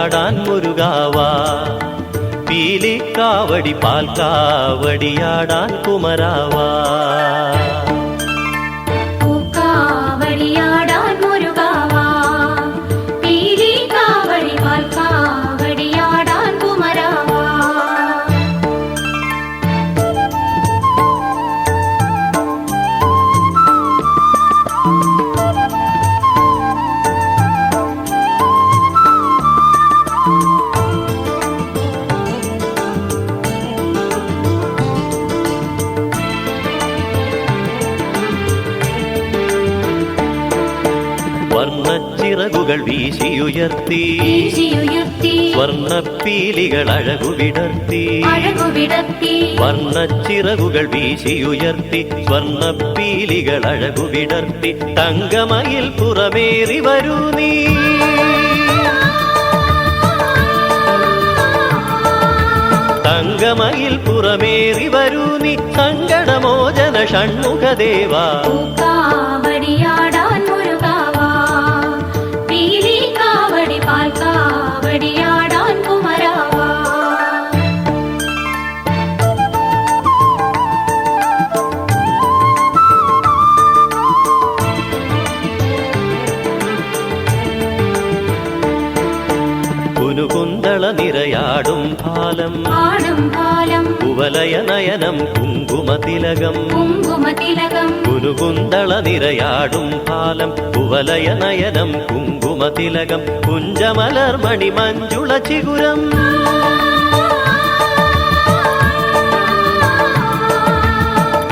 കാവടിയാടാൻ മുരുകാവാ. പീലിക്കാവടി പാൽക്കാവടിയാടാൻ കുമരാവാ. പൂക്കാവടിയാടാൻ മുരുകാവാ. പീലിക്കാവടി പാൽക്കാവടിയാടാൻ കുമരാവാ. വർണ്ണച്ചിറകുകൾ വീശിയുയർത്തി സ്വർണ്ണപ്പീലികൾ അഴകുവിടർത്തി. വർണ്ണച്ചിറകുകൾ വീശിയുയർത്തി സ്വർണ്ണപ്പീലികൾ അഴകുവിടർത്തി. തങ്കമയിൽ പുറമേറി വരൂ നീ. തങ്കമയിൽ പുറമേറി വരൂ നീ. സങ്കടമോചന ഷൺമുഖദേവാ. പൂക്കാവടിയാടാൻ മുരുകാവാ. പീലിക്കാവടി പാൽക്കാവടിയാടാൻ കുമരാവാ. കുനുകുന്തള നിറയാടും ഭാലം കുവലയ നയനം കുങ്കുമതിലകം. കുനുകുന്തള നിറയാടും ഭാലം കുവലയ നയനം കുങ്കുമതിലകം. കുഞ്ചമലർമണി മഞ്ജുള ചിഗുരം.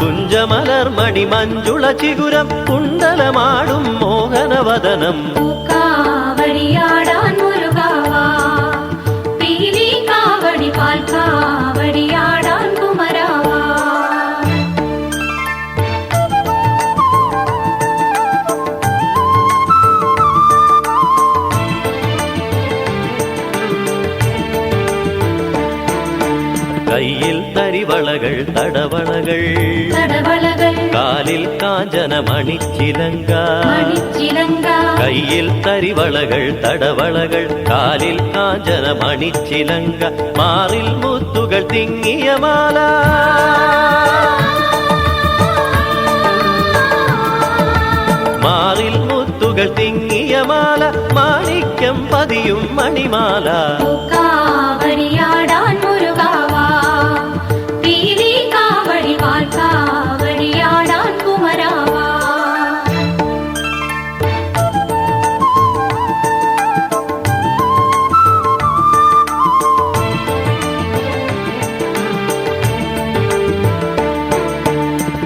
കുഞ്ചമലർമണി മഞ്ജുള ചിഗുരം. കുണ്ടലമാടും മോഹനവദനം. പൂക്കാവടിയാടാൻ മുരുകാവാ. പീലിക്കാവടി പാൽക്കാവടിയാടാൻ കുമരാവാ. കയ്യിൽ തരിവളകൾ തടവളകൾ കാലിൽ കാഞ്ചന മണിച്ചിലങ്ക. കയ്യിൽ തരിവളകൾ തടവളകൾ കാലിൽ കാഞ്ചന മണിച്ചിലങ്ക. മാറിൽ മുത്തുകൾ തിങ്ങിയ മാല. മാറിൽ മുത്തുകൾ തിങ്ങിയ മാല. മാണിക്യം പതിയും മണിമാല. പൂക്കാവടിയാടാൻ മുരുകാവാ. പീലിക്കാവടി പാൽക്കാവടിയാടാൻ കുമരാവാ.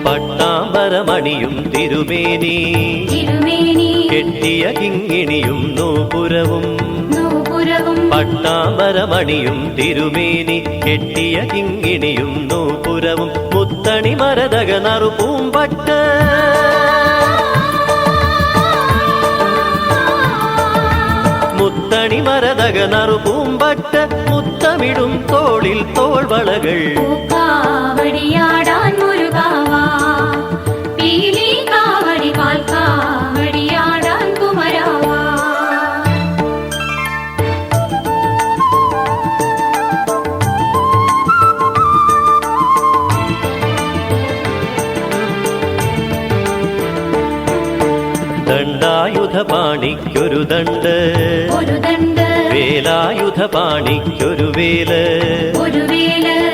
പട്ടാമ്പരമണിയും തിരുമേനി കെട്ടിയ കിങ്ങിണിയും നൂപുരവും. പട്ടാമ്പരമണിയും തിരുമേനി കെട്ടിയ കിങ്ങിണിയും നൂപുരവും. മുത്തണി മരതക നറുപൂമ്പട്ട്. മുത്തണി മരതക നറുപൂമ്പട്ട്. മുത്തമിടും തോളിൽ തോൾവളകൾ. പൂക്കാവടിയാടാൻ മുരുകാവാ. പീലിക്കാവടി പാൽക്കാവടിയാടാൻ കുമരാവാ. ദണ്ഡായുധപാണിക്കൊരു ദണ്ഡ് വേലായുധപാണിക്കൊരു വേല്.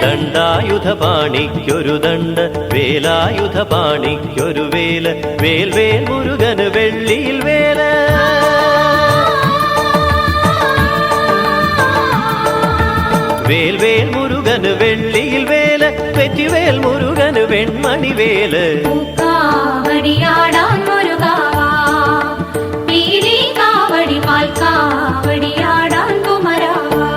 ദണ്ഡായുധപാണിക്കൊരു ദണ്ഡ് വേലായുധപാണിക്കൊരു വേല്. വേൽവേൽ മുരുകന് വെള്ളിയിൽ വേല്. വേൽവേൽ മുരുകന് വെള്ളിയിൽ വേല്. വെറ്റിവേൽ മുരുകന് വെൺമണിവേല്. പൂക്കാവടിയാടാൻ മുരുകാവാ. പീലിക്കാവടി പാൽക്കാവടിയാടാൻ കുമരാവാ.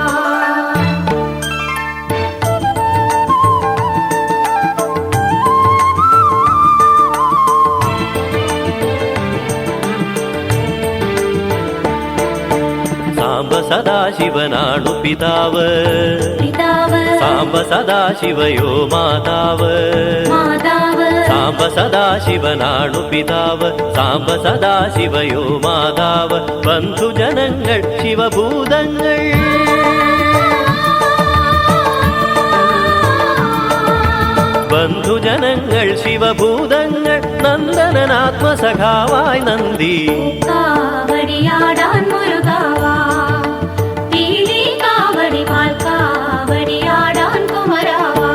സാംബ സദാശിവനാണു പിതാവ്. സാംബ സദാശിവയോ മാതാവ്. സാംബ സദാശിവനാണു പിതാവ് സാംബ സദാശിവയോ മാതാവ് ബന്ധുജനങ്ങൾ ശിവഭൂതങ്ങൾ ബന്ധുജനങ്ങൾ ശിവഭൂതങ്ങൾ നന്ദനാത്മസഖാവായി നന്ദി കാവടിയാടാൻ മുരുകാവാ പീലി കാവടി പാൽ കാവടിയാടാൻ കുമരാവാ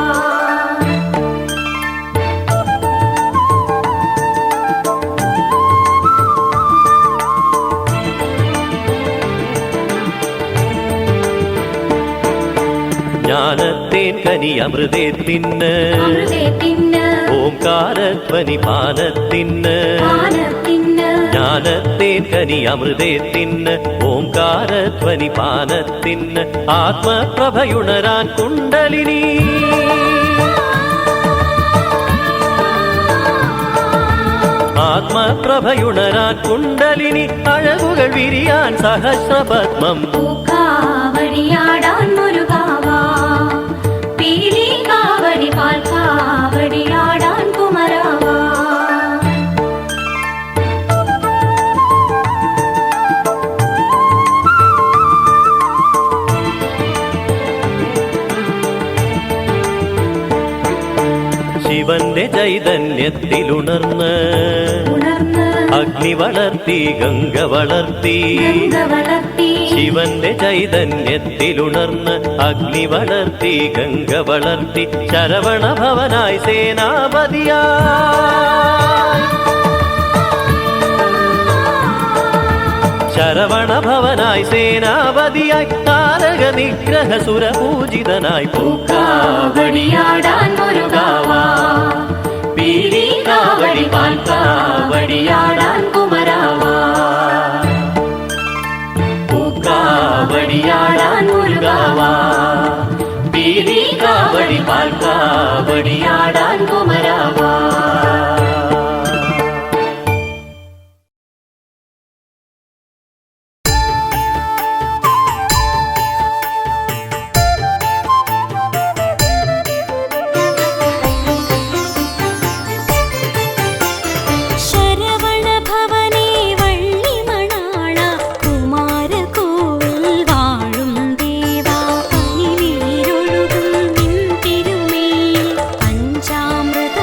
ജ്ഞാനത്തേൻ കനി അമൃതേത്തിന് ഓംകാരധ്വനി പാനത്തിന് ജ്ഞാനത്തേൻ കനി അമൃതേത്തിന് ഓംകാരധ്വനി പാനത്തിന് ആത്മപ്രഭയുണരാൻ കുണ്ടലിനി ആത്മപ്രഭയുണരാൻ കുണ്ടലിനി അഴകുകൾ വിരിയാൻ സഹസ്രപത്മം കാവടിയാടാൻ മുരുകാവാ പീലി കാവടി പാൽ കാവടിയാടാൻ കുമരാവാ ശിവന്റെ ചൈതന്യത്തിലുണർന്ന് അഗ്നി വളർത്തി ഗംഗ വളർത്തി ശിവന്റെ ചൈതന്യത്തിലുണർന്ന് അഗ്നി വളർത്തി ഗംഗ വളർത്തി ശരവണ ഭവനായി സേനാപതിയായി ശരവണ ഭവനായി സേനാപതിയായി താരക നിഗ്രഹ സുരപൂജിതനായി പൂക്കാവടിയാടാൻ മുരുകാവാ പീലി കാവടി പാൽ കാവടിയാടാൻ കുമരാവാ പൂക്കാവടിയാടാൻ മുരുകാവാ പീലി കാവടി പാൽ കാവടിയാടാൻ കുമരാവാ. പഞ്ചാമൃത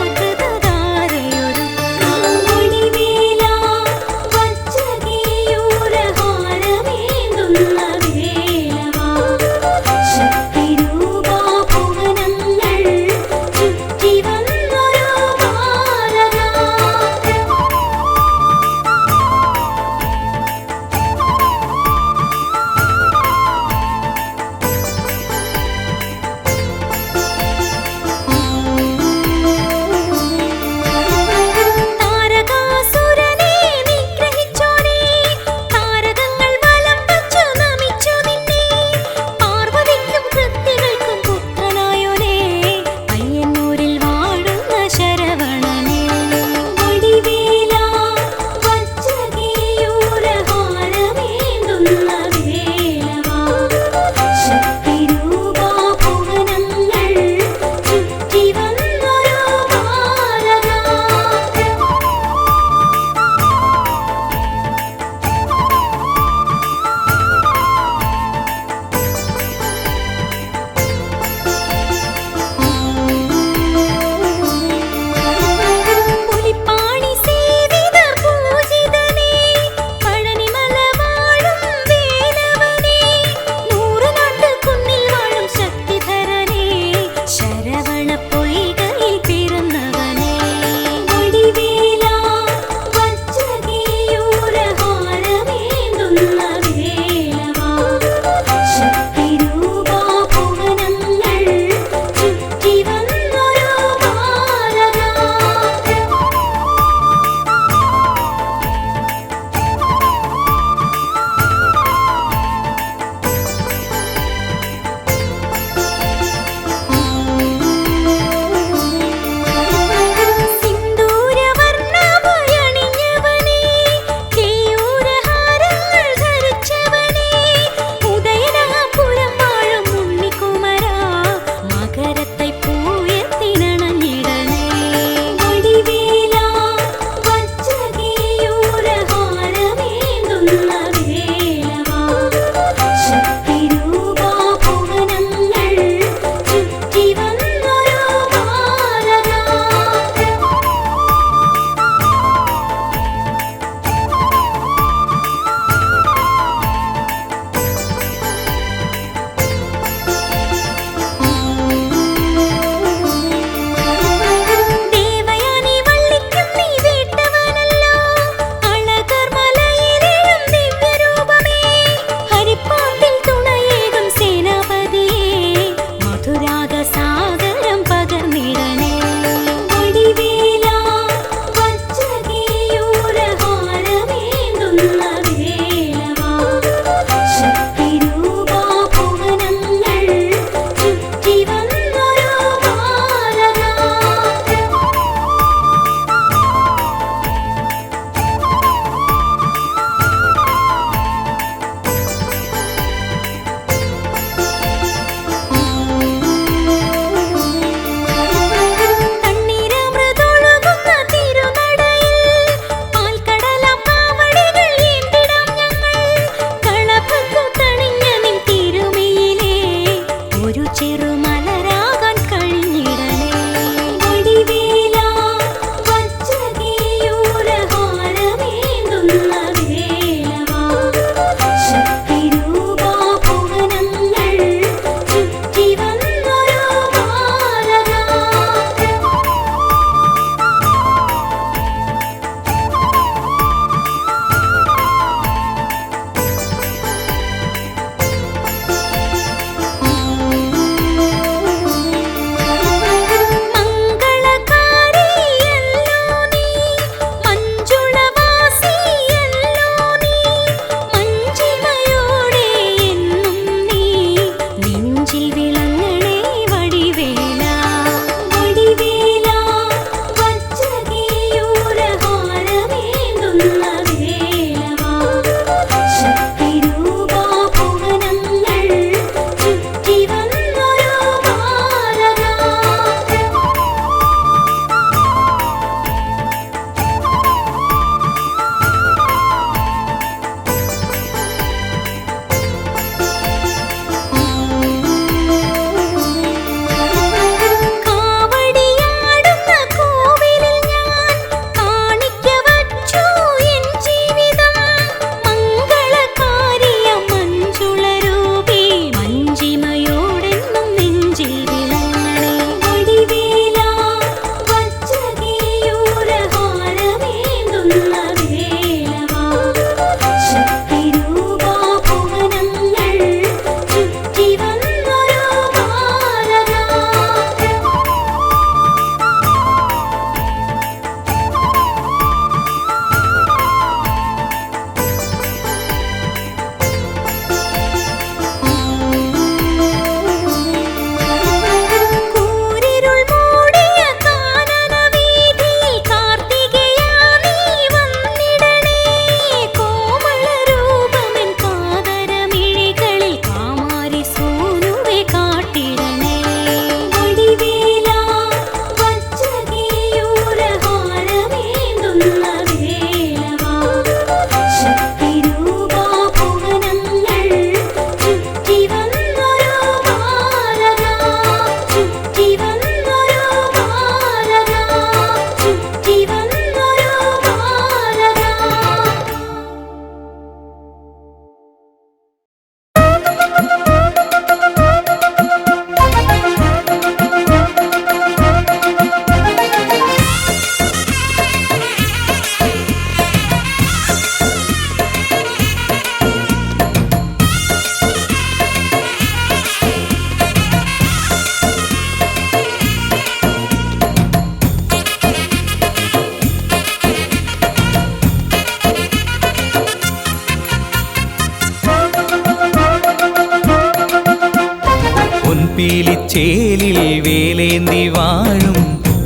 പൊൻപീലിച്ചേലിൽ വേലേന്തി വാഴും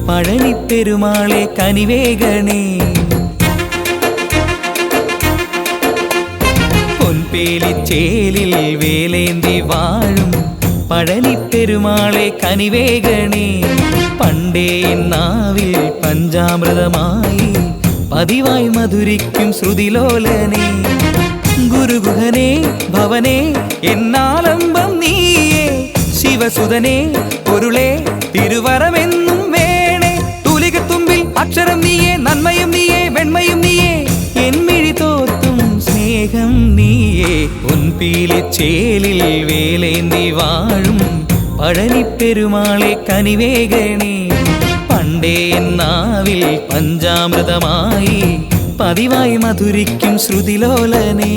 പഴനിപ്പെരുമാളെ കനിവേഗണേ. പൊൻപേലിച്ചേലിൽ വേലേന്തി വാഴും പഴനിപ്പെരുമാളെ കനിവേഗണേ. പണ്ടേ നാവിൽ പഞ്ചാമൃതമായി പതിവായി മധുരിക്കും ശ്രുതിലോലനെ. ഗുരുഗുഹനെ ഭവനെ എന്നാലംബം നീയേ, ശിവസുതനെ പൊരുളെ തിരുവരമെന്നും വേണേ. തൂലികത്തുമ്പിൽ അക്ഷരം നീയേ, നന്മയും നീയേ, വെണ്മയും നീയേ, എന്മിഴി തോർത്തും സ്നേഹം നീയേ. പൊൻപീലിച്ചേലിൽ വേലേന്തി വാഴും പഴനിപ്പെരുമാളെ കനിവേഗണേ. പണ്ടേ നാവിൽ പഞ്ചാമൃതമായി പതിവായി മധുരിക്കും ശ്രുതിലോലനെ.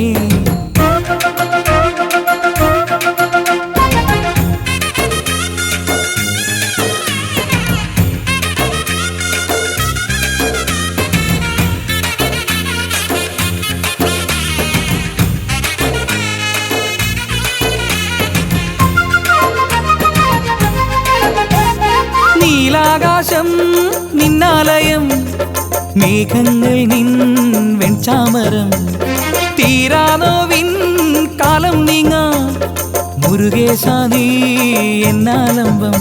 നീലാകാശം നിന്നാലയം, മേഘങ്ങൾ നിൻ വെൺചാമരം. തീരാനോവിൻ കാലം നീങ്ങാ മുരുകേശ നീ എന്നാലംബം.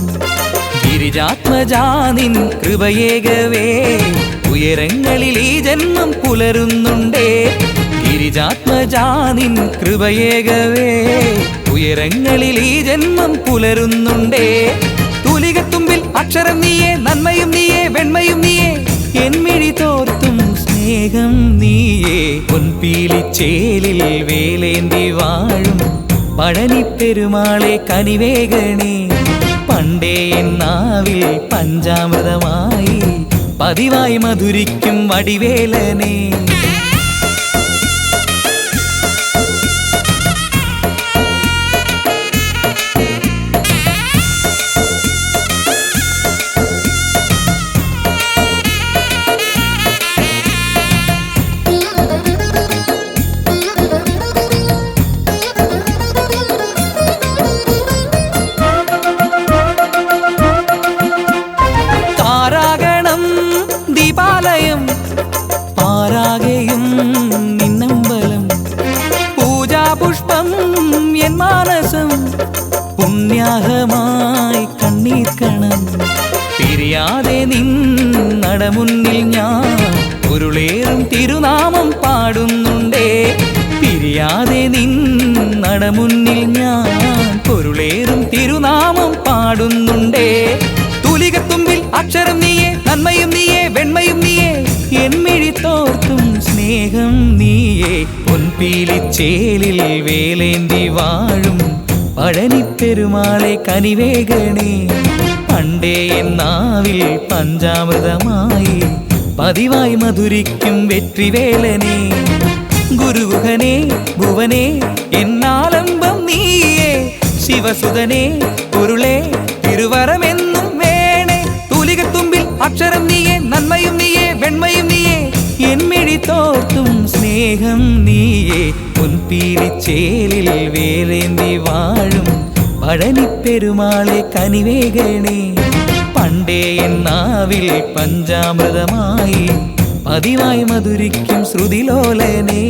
ഗിരിജാത്മജാനിൻ കൃപയേകവേ ഉയരങ്ങളിൽ ഈ ജന്മം പുലരുന്നുണ്ടേ. ഗിരിജാത്മജാനിൻ കൃപയേകവേ ഉയരങ്ങളിൽ ഈ ജന്മം പുലരുന്നുണ്ടേ. തൂലികത്തുമ്പിൽ അക്ഷരം നീയേ, നന്മയും നീയേ, വെണ്മയും നീയേ, എന്മിഴി തോർത്തും സ്നേഹം നീയേ. പൊൻപീലിച്ചേലിൽ വേലേന്തി വാഴും പഴനിപ്പെരുമാളെ കനിവേഗണേ. പണ്ടേ നാവിൽ പഞ്ചാമൃതമായി പതിവായി മധുരിക്കും വടിവേലനെ. ദീപാലയം പാരാകെയും നിന്നമ്പലം. പൂജാപുഷ്പം എൻ മാനസം പുണ്യാഹമായി കണ്ണീർക്കണം. പിരിയാതെ നിൻ നടമുന്നിൽ ഞാൻ പൊരുളേറും തിരുനാമം പാടുന്നുണ്ടേ. പിരിയാതെ നിൻ നടമുന്നിൽ ഞാൻ പൊരുളേറും തിരുനാമം പാടുന്നുണ്ടേ. തൂലികത്തുമ്പിൽ അക്ഷരം നീയേ, നന്മയും നീയേ, വെണ്മയും നീയേ, എന്മിഴി തോർത്തും സ്നേഹം നീയേ. പൊൻപീലിച്ചേലിൽ വേലേന്തി വാഴും പഴനിപ്പെരുമാളെ കനിവേഗണേ. പണ്ടേ നാവിൽ പഞ്ചാമൃതമായി പതിവായി മധുരിക്കും വെற்றிവേലനെ. ഗുരുഗുഹനെ ഭുവനെ എന്നാലംബം നീയേ, ശിവസുതനെ പൊരുളെ തിരുവരമെന്നും വേണേ. തൂലികത്തുമ്പിൽ അക്ഷരം നീയേ, നന്മയും നീയേ, വെണ്മയും നീയേ, എന്മിഴി തോർത്തും സ്നേഹം നീയേ. പൊൻപീലിച്ചേലിൽ വേലേന്തി വാഴും പഴനിപ്പെരുമാളെ കനിവേഗണേ. പണ്ടേ നാവിൽ പഞ്ചാമൃതമായി പതിവായി മധുരിക്കും ശ്രുതിലോലനെ.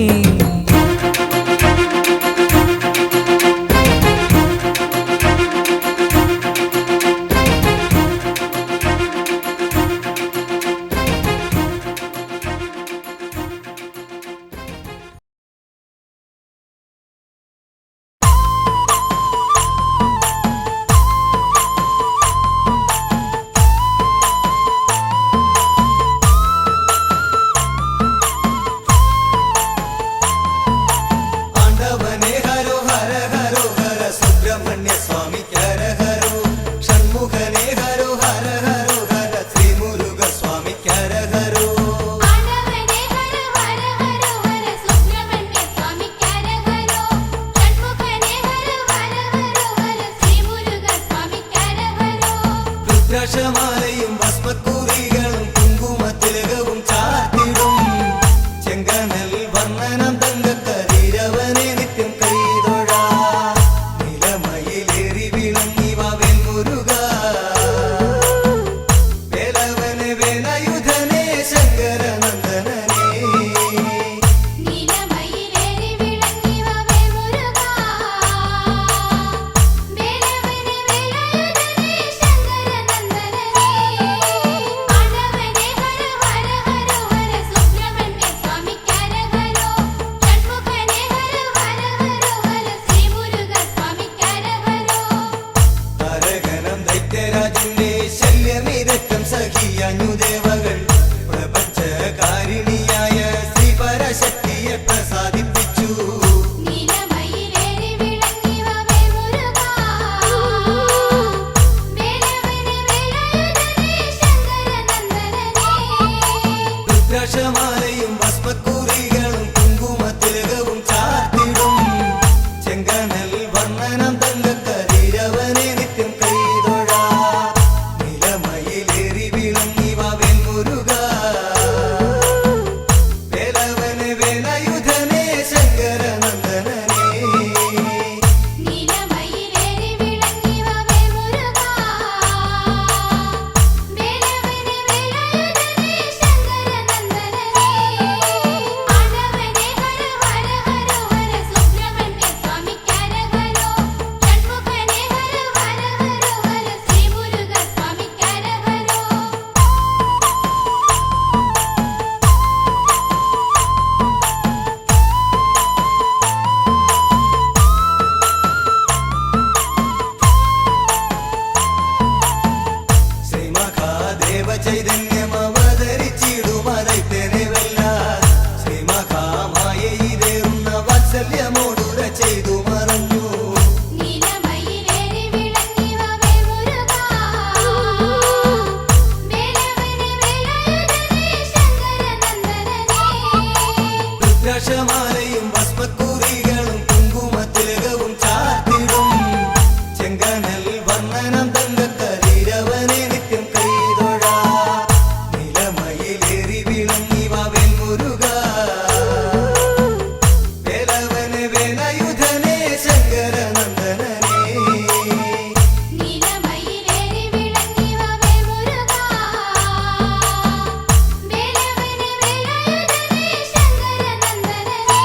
വേലവനെ വേലായുധനെ ശങ്കരനന്ദനനെ നീലമയിലേറി വിളങ്ങിവ വേൽമുരുകാ വേലവനെ വേലായുധനെ ശങ്കരനന്ദനനെ ആടവനെ ഹര ഹര ഹര ഹര സുബ്രഹ്മണ്യ സ്വാമിക്കരഹരോ ഷൺമുഖനെ ഹര ഹര ഹര ഹര ശ്രീ മുരുക സ്വാമിക്കരഹരോ താരകനം ദൈത്യരാജന്റെ ശല്യമിരക്കം സഖിയാഞ്ഞു ദേവകൾ പ്രപഞ്ചകാരിണിയായ ശ്രീ പരശക്തിയെ പ്രസാദിപ്പിച്ചു നീലമയിലേറി വിളങ്ങിവ വേൽമുരുകാ വേലവനെ വേലായുധനെ ശങ്കരനന്ദനനെ രുദ്രാക്ഷമാലയും ഭസ്മക്കുറികളും കുങ്കുമത്തിലകവും ചാർത്തിടും ചെങ്കനൽ വർണ്ണനം തങ്കക്കരീരവനെ നിത്യം കൈതൊഴാ നിലമയിലേറി വിളങ്ങിവ വെൺമുരുക വേലവനെ വേലായുധനെ ശങ്കരനന്ദനനെ നീലമയിലേറി വിളങ്ങിവ വേൽമുരുകാ വേലവനെ വേലായുധനെ ശങ്കരനന്ദനനെ ആടവനെ ഹര ഹര ഹര ഹര സുബ്രഹ്മണ്യ സ്വാമിക്കരഹരോ ഷൺമുഖനെ ഹര ഹര ഹര ഹര ശ്രീ മുരുക സ്വാമിക്കരഹരോ ശ്രീമഹാദേവ ചൈതന്യം അവതരിച്ചിടുമതൈത്തനെ വെല്ല ശ്രീമഹാമായ ഇതേറുന്ന വാത്സല്യമോടുര ചെയ്തു മറഞ്ഞു നീലമയിലേറി വിളങ്ങിവ വേൽമുരുകാ വേലവനെ വേലായുധനെ ശങ്കരനന്ദനനെ രുദ്രാക്ഷമാലയും ഭസ്മക്കുറികളും കുങ്കുമത്തിലകവും ചാർത്തിടും ചെങ്കനൽ വർണ്ണനം തങ്കക്കരീരവനെ നിത്യം കൈതൊഴാ നിലമയിലേറി വിളങ്ങിവ വെൺമുരുക വേലവനെ വേലായുധനെ ശങ്കരനന്ദനനെ നീലമയിലേറി വിളങ്ങിവ വേൽമുരുകാ വേലവനെ വേലായുധനെ ശങ്കരനന്ദനനെ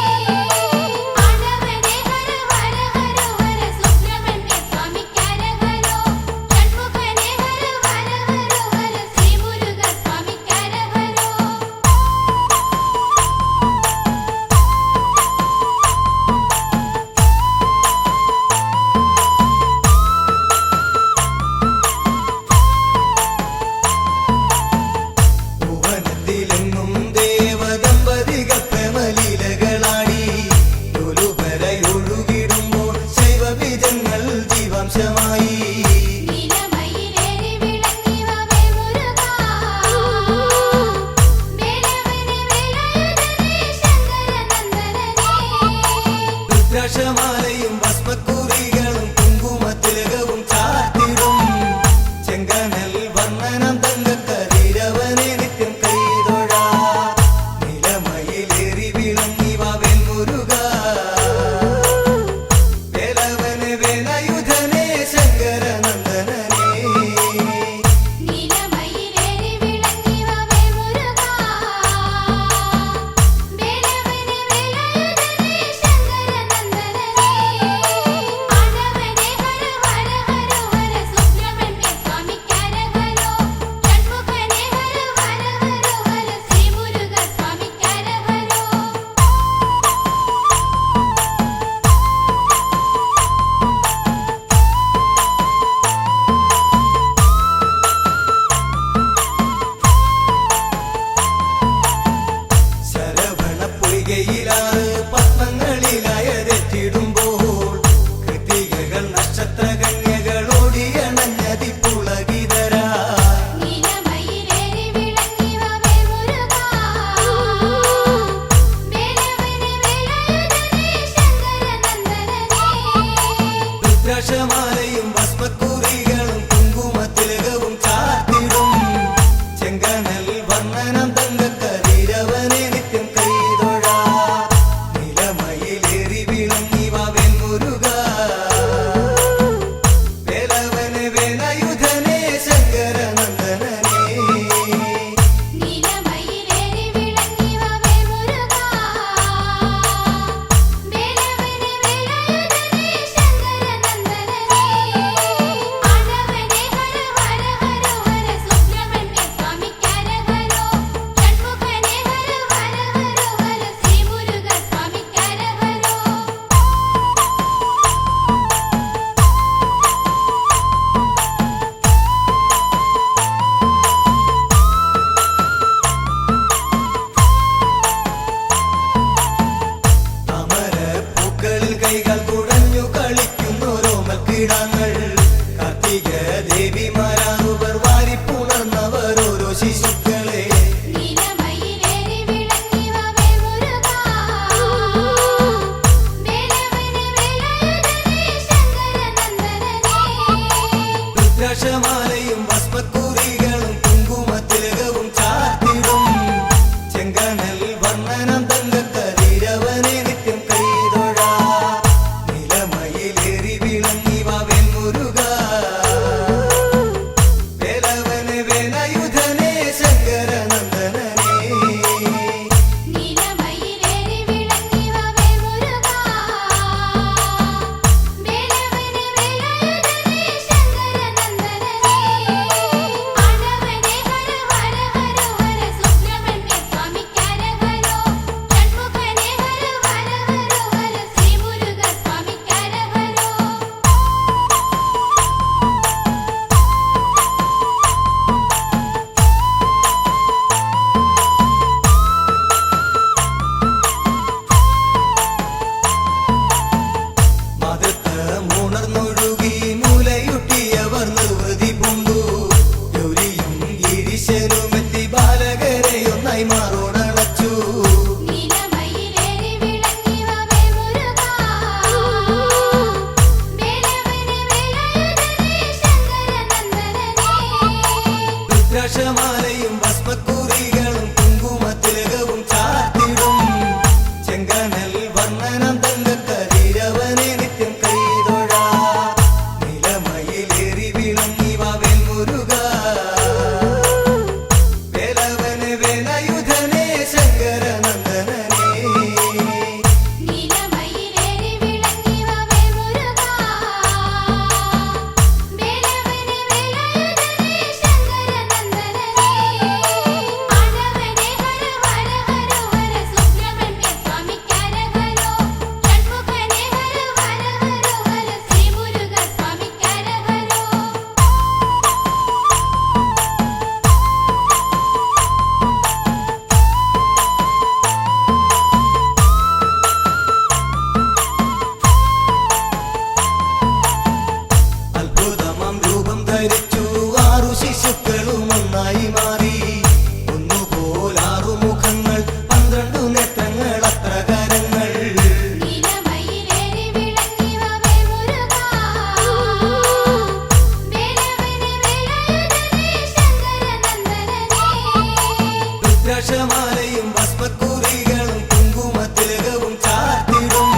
രുദ്രാക്ഷമാലയും ഭസ്മക്കുറികളും കുങ്കുമത്തിലകവും ചാർത്തിടും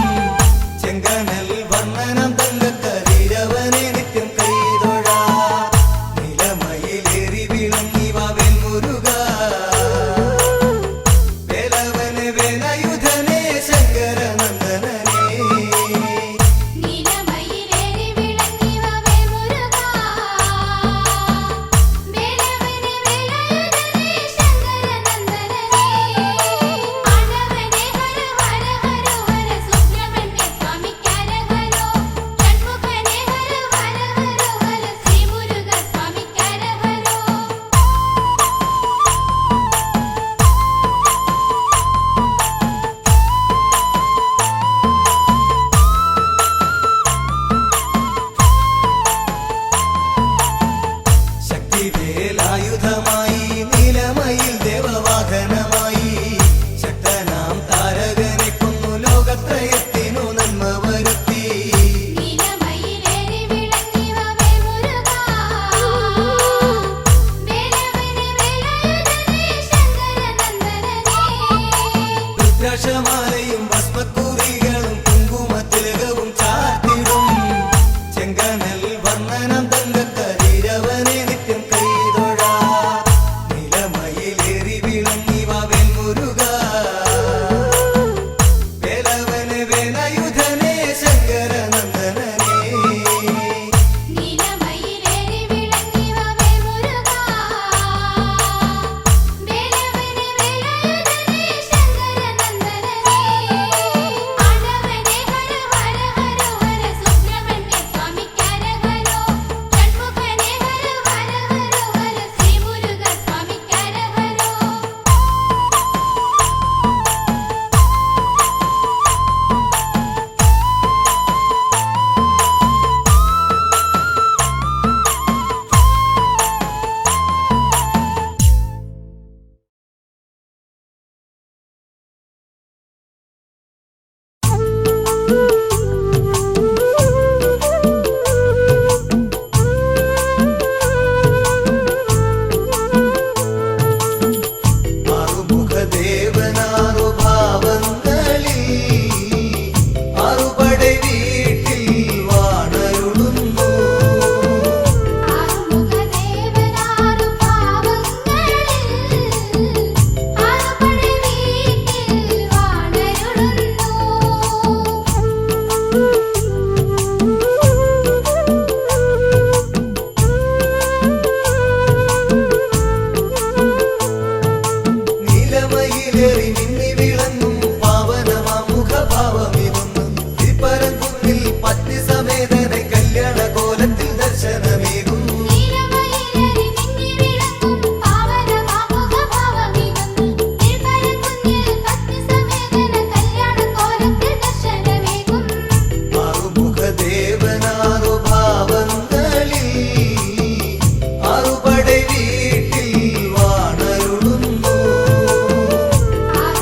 ചെങ്കനൽ വർണ്ണനം തങ്കക്കരീരവനെ നിത്യം കൈതൊഴാ നിലമയിലേറി വിളങ്ങി വാവേൽ മുരുക വേലവനെ വേലായുധനെ ശങ്കരനന്ദനനെ നീലമയിലേറി വിളങ്ങി വാവേ മുരുകാ വേലവനെ വേലായുധനെ ശങ്കരനന്ദനനെ ആണ്ടവനെ ഹര ഹര ഹര ഹര സുബ്രഹ്മണ്യ സ്വാമിക്കരഹരോ ഷൺമുഖനെ ഹര ഹര ഹര ഹര ശ്രീ മുരുക സ്വാമിക്കരഹരോ ശക്തിവേലായുധമായി നീലമയിൽ ദേവവാഹനമായി ശക്തനാം താരകനെ കൊന്നു ലോകത്രയത്തിനു നന്മ വരുത്തി നീലമയിലേറി വിളങ്ങി വാവേ മുരുകാ വേലവനെ വേലായുധനെ ശങ്കരനന്ദനനെ രുദ്രാക്ഷമാലയും ഭസ്മക്കുറികളും കുങ്കുമത്തിലകവും ചാർത്തിടും ചെങ്കനൽ വർണ്ണനം തങ്കക്കരീരവനെ നിത്യം കൈതൊഴാ നിലമയിലേറി വിളങ്ങി വാവേൽ മുരുക വേലവനെ വേലായുധനെ ശങ്കരനന്ദനനെ നീലമയിലേറി വിളങ്ങി വാവേ മുരുകാ വേലവനെ വേലായുധനെ ശങ്കരനന്ദനനെ ആണ്ടവനെ ഹര ഹര ഹര ഹര സുബ്രഹ്മണ്യ സ്വാമിക്കരഹരോ ഷൺമുഖനെ ഹര ഹര ഹര ഹര ശ്രീ മുരുക സ്വാമിക്കരഹരോ ആറുമുഖദേവനാറു ഭാവങ്ങളിൽ ആറുപടை വീട്ടിൽ വാണരുളുന്നു ആറുമുഖദേവനാറു ഭാവങ്ങളിൽ ആറുപടை വീട്ടിൽ വാണരുളുന്നു നീലമയിലേറി മിന്നി വിളങ്ങും പാവനമാമുഖഭാവമിതൊന്നും തിരുപ്പരങ്കുന്നിൽ പത്നി സമേതനെ കല്യാണ കോലത്തിൽ ദർശനമേകും നീലമയിലേറി മിന്നി വിളങ്ങും പാവനമാമുഖഭാവമിതൊന്നും തിരുപ്പരങ്കുന്നിൽ പത്നി സമേതന കല്യാണക്കോലത്തിൽ ദർശനമേകും ആറുമുഖദേവനാറു ഭാവങ്ങളിൽ ആറുപടை വീട്ടിൽ വാണരുളുന്നു ആറുമുഖദേവനാറു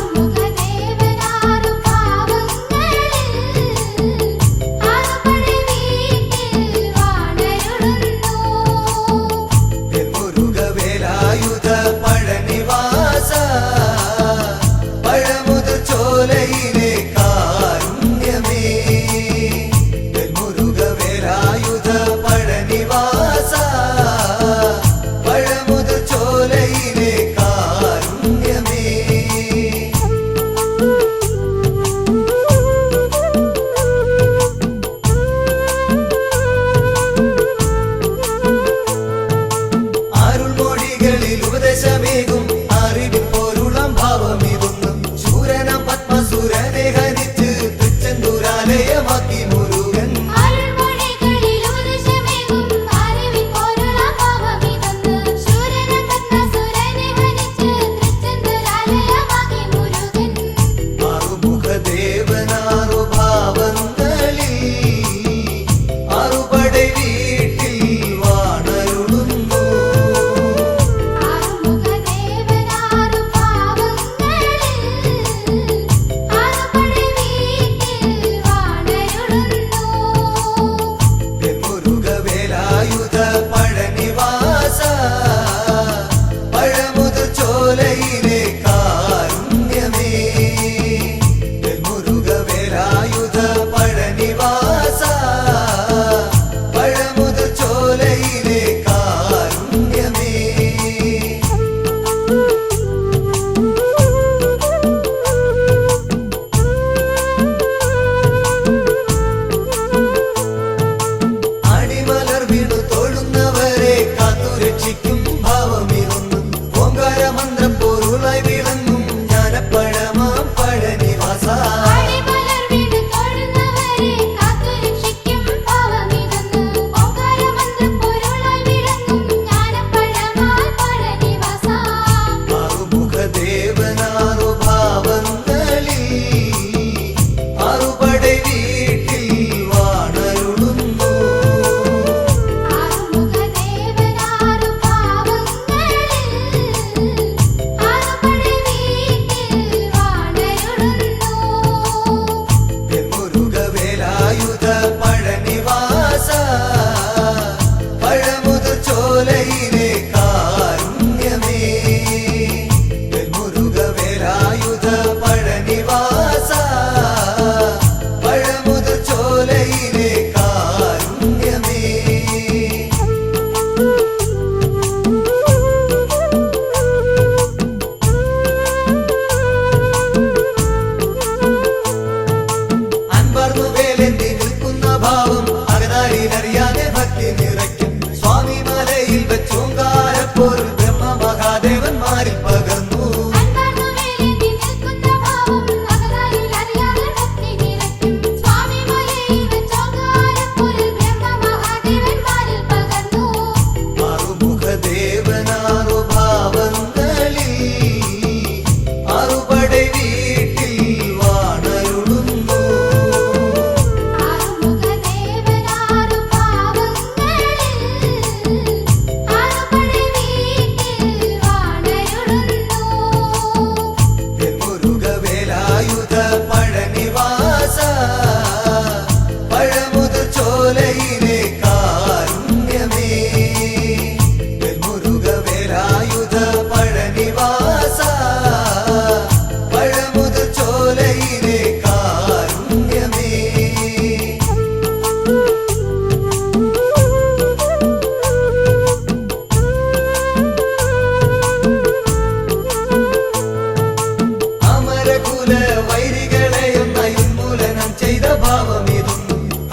വൈരികളെ ഒന്നായി ഉന്മൂലനം ചെയ്ത ഭാവമിതും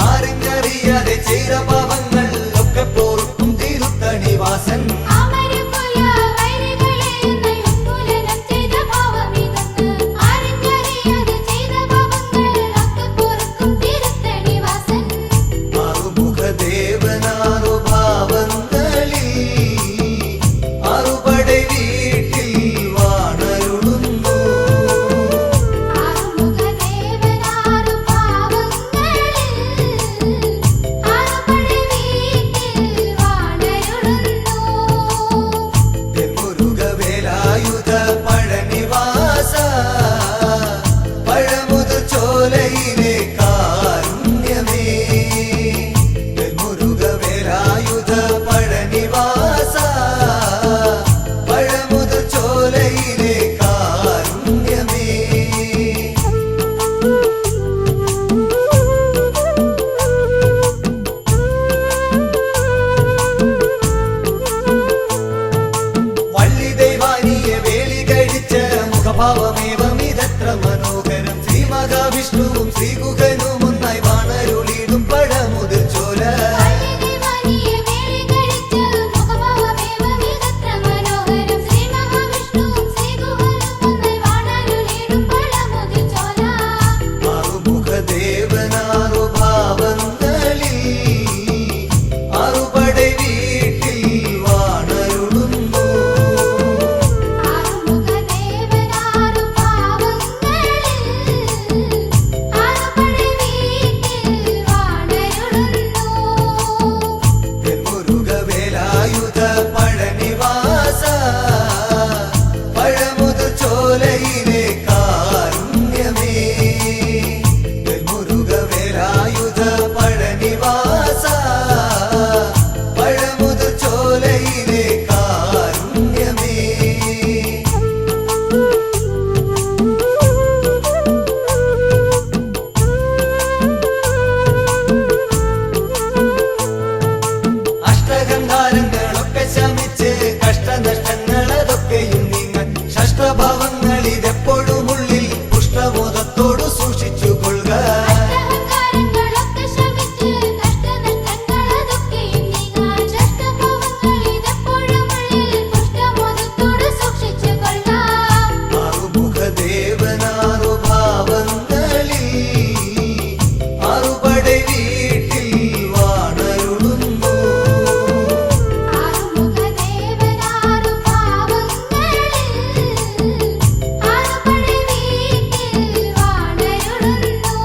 ആരെന്നറിയാതെ ചെയ്ത പാപങ്ങൾ ഒക്കെ പോർക്കും തിരുത്തണിവാസൻ അമരപുയ വൈരികളെ ഉന്മൂലനം ചെയ്ത ഭാവമിതെന്ന് ആരെന്നറിയാതെ ചെയ്ത പാപങ്ങൾ ഒക്കെ പോർക്കും തിരുത്തണിവാസൻ ആറുമുഖദേവനാറു ഭാവങ്ങളിൽ ആറുപടை വീട്ടിൽ വാണരുളുന്നു ആറുമുഖദേവനാറു ഭാവങ്ങളിൽ ആറുപടை വീട്ടിൽ വാണരുളുന്നു മുരുകവേലായുധ പഴനിവാസ പഴമുതു ചോലയിലെ കാരുണ്യമേ മുരുകവേലായുധ പഴനിവാസ പഴമുതു ചോലയിലെ കാരുണ്യമേ വള്ളി ദൈവാനിയെ വേലി കഴിച്ച മുഖഭാവമേവമിതത്ര മനോഹരം ശ്രീ മഹാവിഷ്ണുവും ശ്രീകുഹനും ഒന്നായി വാണരുളിടും പഴമുതിർ ചോല വള്ളിദേവാനിയെ വേലി കഴിച്ച മുഖഭാവമേവമിതത്ര മനോഹരം ശ്രീ മഹാവിഷ്ണുവും ശ്രീകുഹനും ഒന്നായി വാണരുളിടും പഴമുതിർ ചോല ആറുമുഖദേവനാറു ഭാവങ്ങളിൽ ആറുപടை വീട്ടിൽ വാണരുളുന്നു ആറുമുഖദേവനാറു ഭാവങ്ങളിൽ ആറുപടை വീട്ടിൽ വാണരുളുന്നു മുരുകവേലായുധ പഴനിവാസ പഴമുതു ചോലയിലെ കാരുണ്യമേ മുരുകവേലായുധ പഴനിവാസ പഴമുതു ചോലയിലെ കാരുണ്യമേ അഷ്ടഗന്ധാരങ്ങളൊക്കെ ശമിച്ച് കഷ്ടനഷ്ടങ്ങളതൊക്കെയും നിങ്ങൾ ഷഷ്ടഭാവങ്ങൾ ഇതെപ്പോഴും ഉള്ളിൽ പുഷ്ടബോധത്തോടു സൂക്ഷിച്ചു കൊള്ളുക അഷ്ടഹങ്കാരങ്ങളൊക്കെ ശമിച്ച് കഷ്ടനഷ്ടങ്ങളതൊക്കെയും നീങ്ങാൻ ഷഷ്ടഭാവങ്ങൾ ഇതെപ്പോഴും ഉള്ളിൽ പുഷ്ടബോധത്തോട് സൂക്ഷിച്ചു കൊള്ളാം ആറുമുഖദേവനാറു ഭാവങ്ങളിൽ ആറുപടை വീട്ടിൽ വാണരുളുന്നു ആറുമുഖദേവനാറു ഭാവങ്ങളിൽ ആറുപടை വീട്ടിൽ വാണരുളുന്നു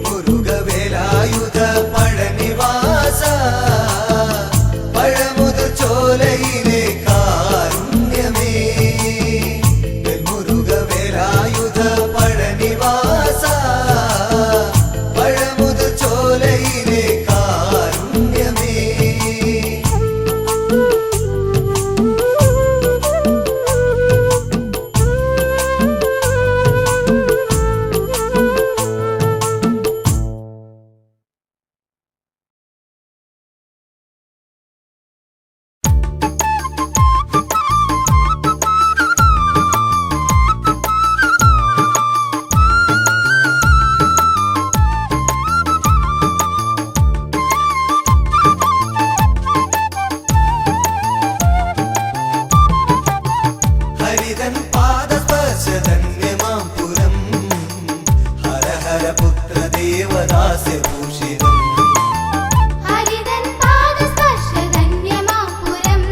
മുരുകവേലായുധ പഴനിവാസ പഴമുതു ചോലയിലെ കാരുണ്യമേ മുരുകവേലായുധ പഴനിവാസ പഴമുതു ചോലയിലെ കാരുണ്യമേ ഹരിതൻ പാദസ്പർശധന്യമാം പുരം ഹര ഹര പുത്ര ദേവദാസ്യഭൂഷിതം ഹരിതൻ പാദസ്പർശധന്യമാപുരം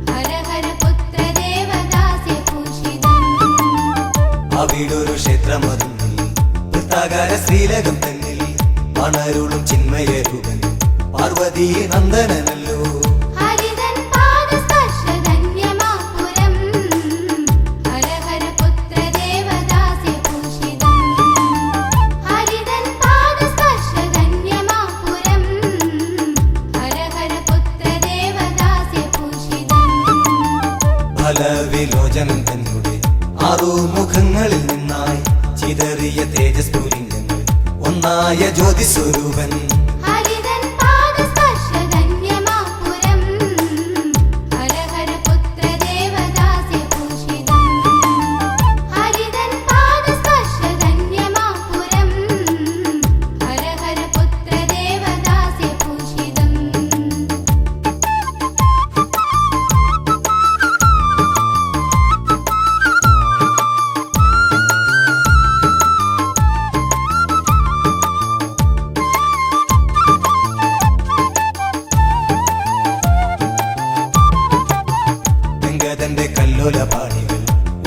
ഹര ഹര പുത്ര ദേവദാസ്യഭൂഷിതം അവിടൊരു ക്ഷേത്രമതിൽ വൃത്താകാര ശ്രീലകം തന്നിൽ വണരുളും ചിന്മയരൂപൻ പാർവതീ നന്ദനല്ലോ ഹരിതൻ പാദസ്പർശധന്യമാപുരം ഹര ഹര പുത്ര ദേവദാസ്യഭൂഷിതം ഹരിതൻ പാദസ്പർശധന്യമാപുരം ഹര ഹര പുത്ര ദേവദാസ്യഭൂഷിതം ഫലവിലോചനം തന്നെ ആറുമുഖങ്ങളിൽ നിന്നായി ചിതറിയ തേജസ്ഫുലിംഗങ്ങൾ ഒന്നായ ജ്യോതിസ്വരൂപൻ ഹരിതൻ പാദസ്പർശധന്യമാപുരം ഹര ഹര പുത്ര ദേവദാസ്യഭൂഷിതം ഹരിതൻ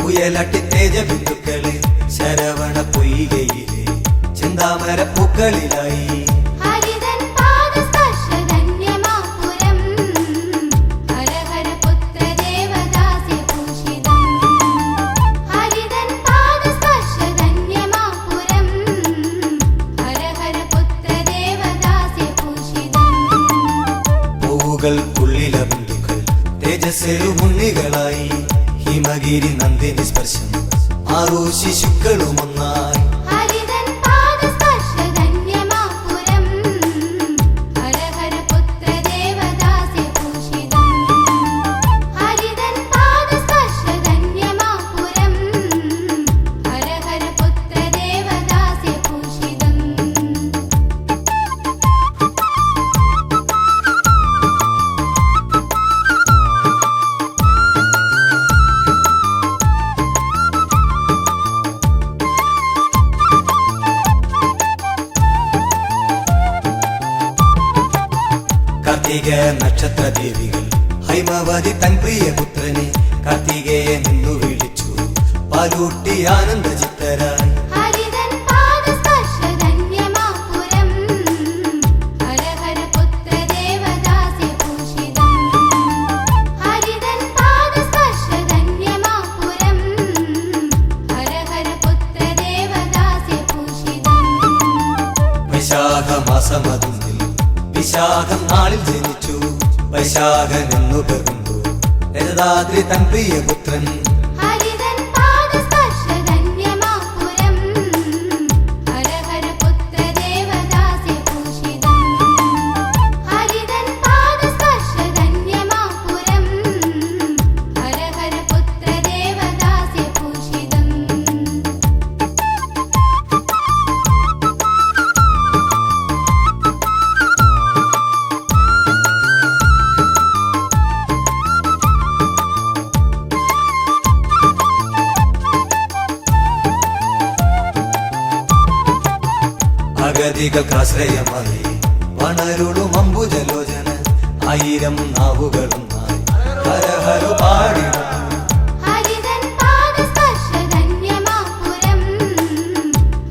മുയലട്ടി തേജബിന്ദുക്കളെ ശരവണ പൊയ്കയിലെ ചിന്താമര പൂക്കളിലായി ഹരിതൻ പാദസ്പർശധന്യമാപുരം ഹര ഹര പുത്ര ദേവദാസ്യ ഭൂഷിതം ഹരിതൻ പാദസ്പർശധന്യമാപുരം ഹര ഹര പുത്ര ദേവദാസ്യ ഭൂഷിതം പൂവുകൾക്കുള്ളില ബിന്ദുക്കൾ തേജസ്സരു മുന്നികളായി ഹിമഗിരി നന്ദിനി സ്പർശം 6 ശിശുക്കളും ഒന്നായി ഹരിതൻ പാദസ്പർശധന്യമാപുരം ഹര ഹര പുത്ര ദേവദാസ്യ ഭൂഷിതം ഹരിതൻ പാദസ്പർശധന്യമാപുരം ഹര ഹര പുത്ര ദേവദാസ്യ ഭൂഷിതം കാർത്തിക നക്ഷത്ര ദേവികൾ ഹൈമവതി തൻ പ്രിയ പുത്രനെ കാർത്തികയെ നിന്നു വിളിച്ചു പാലൂട്ടി ആനന്ദ ചിത്തരായി ഹരിതൻ പാദസ്പർശധന്യമാപുരം ഹര ഹര പുത്ര ദേവദാസ്യ ഭൂഷിതം ഹരിതൻ പാദസ്പർശധന്യമാപുരം ഹര ഹര പുത്ര ദേവദാസ്യ ഭൂഷിതം വൈശാഖമാസമതുന്നിൽ വിശാഖം നാളിൽ ജനിച്ചു വൈശാഖൻ എന്നു പെറുന്നു രജതാദ്രി തൻ പ്രിയ പുത്രൻ ഹരിതൻ പാദസ്പർശധന്യമാപുരം ഹര ഹര പുത്ര ദേവദാസ്യ ഭൂഷിതം ഹരിതൻ പാദസ്പർശധന്യമാപുരം ഹര ഹര പുത്ര ദേവദാസ്യ ഭൂഷിതം അഗതികൾക്കാശ്രയമായി വണരുളും അംബുജലോചന 1000 നാവുകളുമായി ഹര ഹര പാടിടും ഹരിതൻ പാദസ്പർശധന്യമാപുരം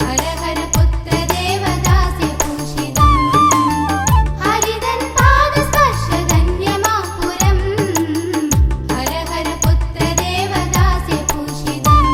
ഹര ഹര പുത്ര ദേവദാസ്യ ഭൂഷിതം ഹരിതൻ പാദസ്പർശധന്യമാപുരം ഹര ഹര പുത്ര ദേവദാസ്യ ഭൂഷിതം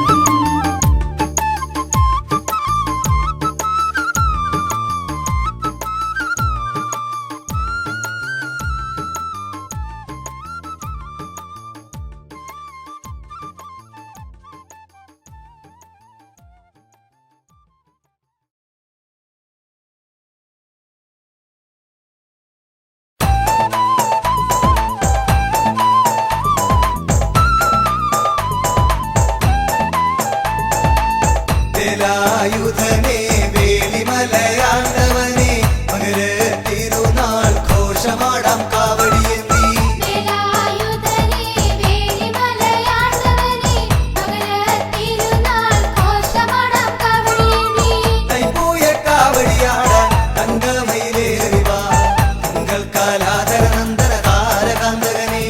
വേലായുധനെ വേലിമലയാണ്ടവനെ മകര തിരുനാൾ ഘോഷമാടാം കാവടിയേന്തി വേലായുധനെ വേലിമലയാണ്ടവനെ മകരത്തിരുനാൾ ഘോഷമാടാം കാവടിയേന്തി തൈപ്പൂയ കാവടിയാടാൻ തങ്കമയിലേറി വാ തിങ്കൾ കാലാധര നന്ദന താരകാന്തകനെ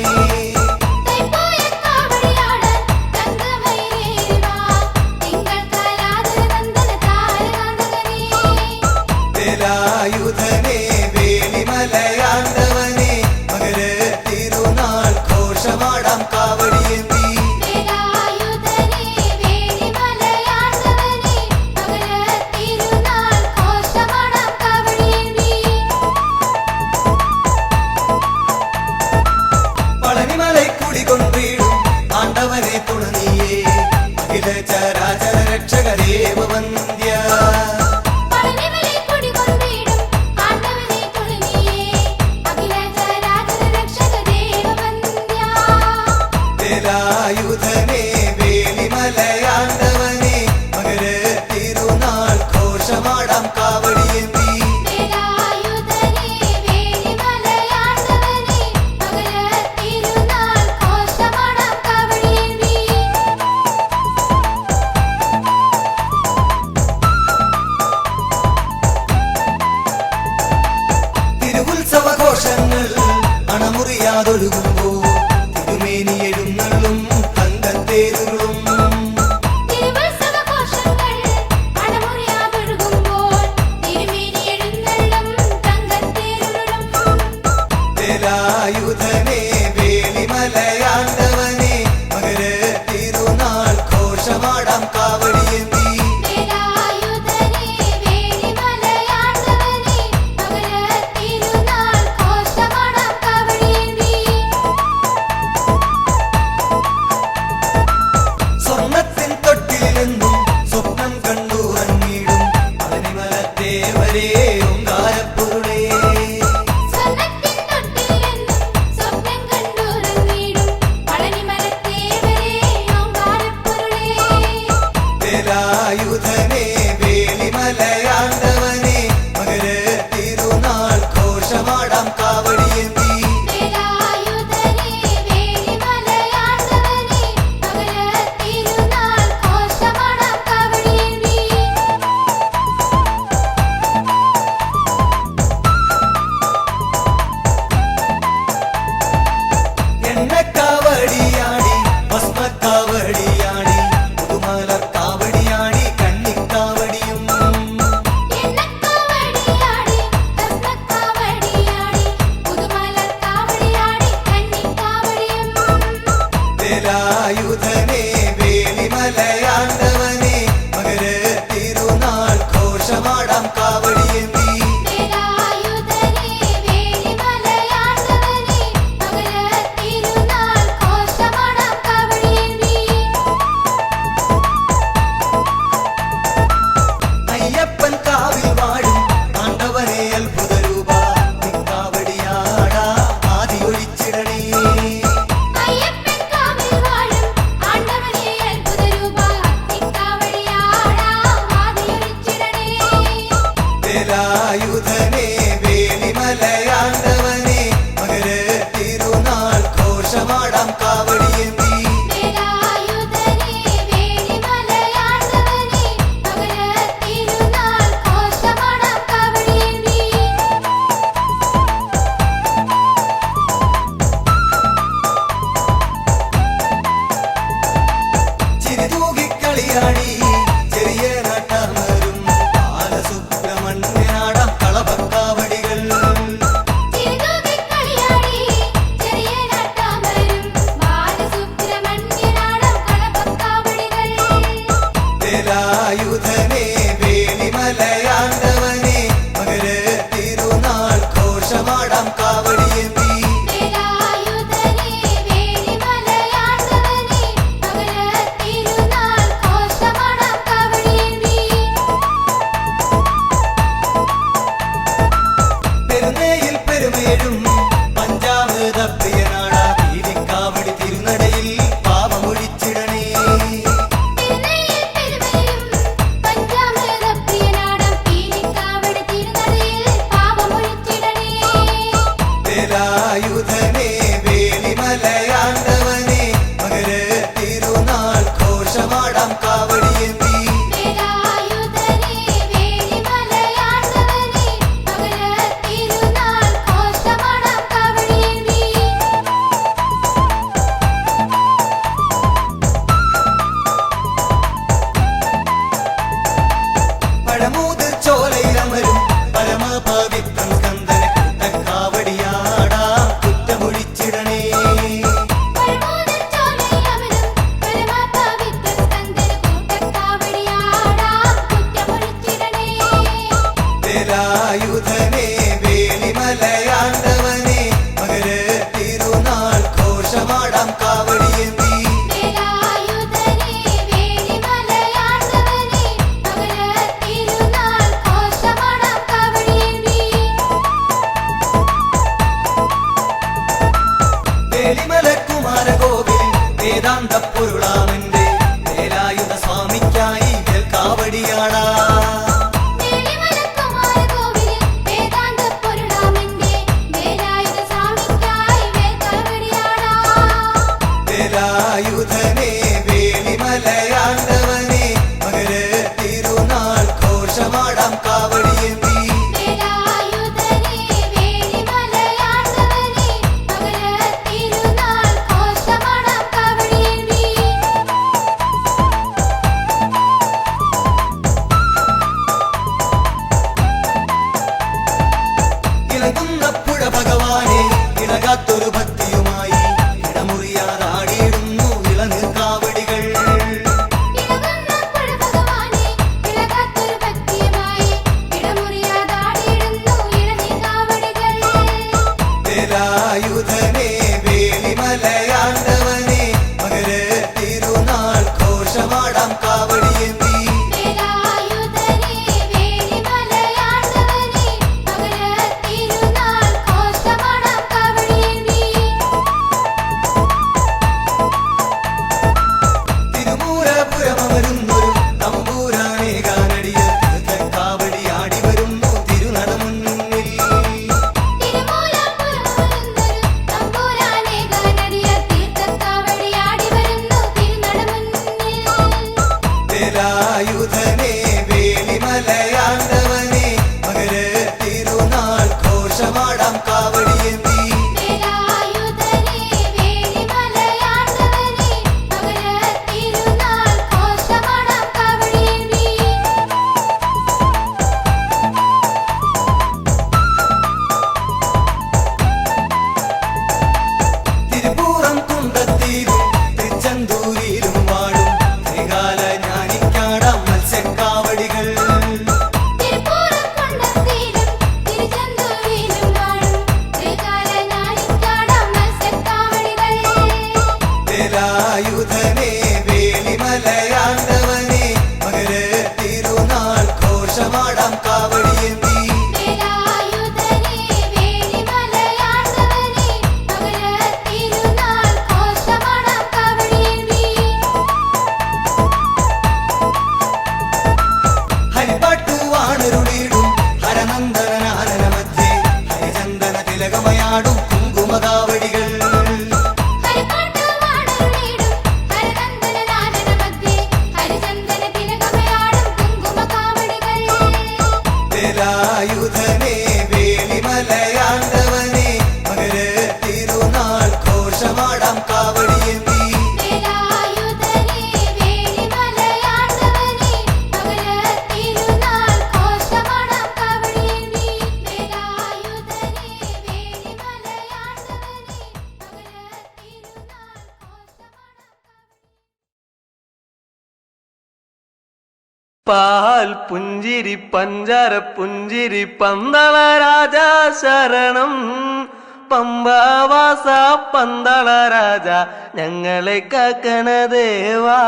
തൈപ്പൂയ കാവടിയാടാൻ തങ്കമയിലേറി വാ തിങ്കൾ കാലാധര നന്ദന താരകാന്തകനേ വേലായുധനെ വേലിമലയാണ്ടവനെ മകര തിരുനാൾ ഘോഷമാടാം കാവടിയേന്തി വേലായുധനെ വേലിമലയാണ്ടവനെ മകരത്തിരുനാൾ ഘോഷമാടാം കാവടിയേന്തി പളനിമലൈ കുടികൊണ്ടിടും ആണ്ടവനെ തുണനീയേ അഖില ചരാചര രക്ഷക ദേവവന്ദ്യ പളനിമലൈ കുടികൊണ്ടിടും ആണ്ടവനെ തുണനിയേ അഖില ചരാചര രക്ഷക ദേവവന്ദ്യ വേലായുധനെ വേലിമലയാണ്ടവനെ മകര തിരുനാൾ ഘോഷമാടാം കാവടിയേന്തി വേലായുധനെ വേലിമലയാണ്ടവനെ മകരത്തിരുനാൾ ഘോഷമാടാം കാവടിയേന്തി തിരുവുത്സവഘോഷങ്ങൾ അണമുറിയാതൊഴുകുമ്പോ തിരുമേനി എഴുന്നള്ളും തങ്കത്തേരുളും കളിയാടി ചെറിയ നാട്ടാമരും ബാലസുബ്രഹ്മണ്യനാടാം കളഭക്കാവടികൾ ചിരിതൂകി കളിയാടി ചെറിയ നാട്ടാമരും ബാലസുബ്രഹ്മണ്യനാടാം കളഭക്കാവടികൾ വേലായുധനെ വേലിമലയാണ്ടവനെ മകര തിരുനാൾ ഘോഷമാടാം കാവടിയേന്തി വേലായുധനെ വേലിമലയാണ്ടവനെ മകര തിരുനാൾ ഘോഷമാടാം കാവടിയേന്തി പെരുന്നയിൽ പെരുമേഴും പഞ്ചാമൃത പ്രിയനാട തിരിക്കാവടി തിരുനടയിൽ പാപമൊഴിച്ചിടണേ തിരുനയിൽ പെരുമയും പഞ്ചാമൃതപ്രിയനാടാം പീലിക്കാവടി തിരുനടയിൽ പാപമൊഴിച്ചിടണേ വേലായുധനെ വേലിമലയാണ്ടവനെ മകര തിരുനാൾ ഘോഷമാടാം കാവടിയേന്തി വേലായുധനെ വേലിമലയാണ്ടവനെ മകര തിരുനാൾ ഘോഷമാടാം കാവടിയേന്തി പഴമൂത് ചോലയിലമരും പരമപവിത്രം സ്കന്ദന കൂട്ടക്കാവടിയാടാം കുറ്റമൊഴിച്ചിടണേ പരമോദൻ ചോലയിലമരും പരമപവിത്ര സ്കന്ദന കൂട്ടക്കാവടിയാടാം കുറ്റമൊഴിച്ചിടണേ വേലായുധനെ വേലിമലയാണ്ടവനെ മകര തിരുനാൾ ഘോഷമാടാം കാവടിയേന്തി വേലായുധനെ വേലിമലയാണ്ടവനെ മകര തിരുനാൾ ഘോഷമാടാം കാവടിയേന്തി വേലിമലക്കുമാരകോവിൽ വേദാന്ത പൊരുളാമന്റെ വേലായുധ സ്വാമിക്കായി കാവടിയാടാം വേലിമലക്കുമാരകോവിലിൽ വേദാന്തപ്പൊരുളാമന്റെ വേലായുധ സ്വാമിക്കായി വേൽക്കാവടിയാടാം വേലായുധനെ വേലിമലയാണ്ടവനെ മകര തിരുനാൾ ഘോഷമാടാം കാവടിയേന്തി വേലായുധനെ വേലിമലയാണ്ടവനെ മകര തിരുനാൾ ഘോഷമാടാം കാവടിയേന്തി ഇളകുന്ന പുഴ ഭഗവാനെ ഇളകാത്തൊരു ഭക്തിയുമായി ഇടമുറിയാറാടിയിടുന്നു ഇളനീർ കാവടികൾ ഇളകുന്ന പുഴ ഭഗവാനെ ഇളകാത്തൊരു ഭക്തിയുമായി ഇടമുറിയാതാടിയിടുന്നു ഇളനീർ കാവടികൾ വേലായുധനെ വേലിമലയാണ്ടവനെ മകര തിരുനാൾ ഘോഷമാടാം കാവടിയേന്തി വേലായുധനെ വേലിമലയാണ്ടവനെ മകര തിരുനാൾ ഘോഷമാടാം കാവടിയേന്തി തിരുമൂലപുരമരുന്നൊരു തമ്പൂരാനെ കാനടിയ കാവടിയാടി വരുന്നു തിരുനടമുന്നിൽ തിരുമൂലപുരമരുന്നൊരു തമ്പുരാനെ ഗാനടിയ തീർത്ഥക്കാവടിയാടി വരുന്നു തിരുനടമുന്നിൽ വേലായുധനെ വേലിമലയാണ്ടവനെ മകര തിരുനാൾ ഘോഷമാടാം കാവടിയേന്തി വേലായുധനെ വേലിമലയാണ്ടവനെ മകര തിരുനാൾ ഘോഷമാടാം പാൽ പുഞ്ചിരി പഞ്ചാര പുഞ്ചിരി പന്തള രാജ ശരണം പമ്പാവാസ പന്തള രാജ ഞങ്ങളെ കാക്കണ ദേവാ